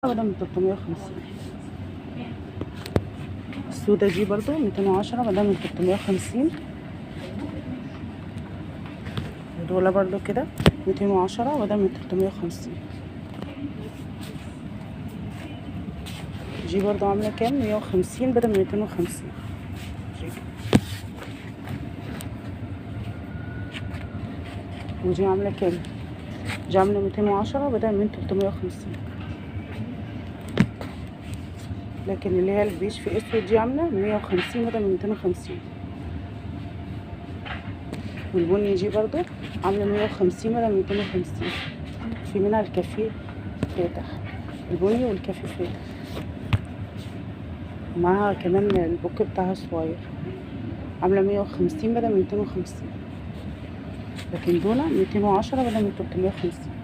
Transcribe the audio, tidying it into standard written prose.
بدل من 350. السودة دي برضو 210 بدل من 350. دول برضو كده 210 بدل من 350. دي برضو عاملة كام؟ 150 بدل من 250. ودي عاملة كام؟ دي عاملة 210 بدل من 350. لكن اللي هي البيج في اسود دي عاملة 150 بدل من 250. والبني دي برضو عاملة 150 بدل من 250. في منها الكافيه فاتح، البني والكافيه فاتح، ومعاها كمان البوك بتاعها صغير، عاملة 150 بدل من 250. لكن دول 210 بدل من 350.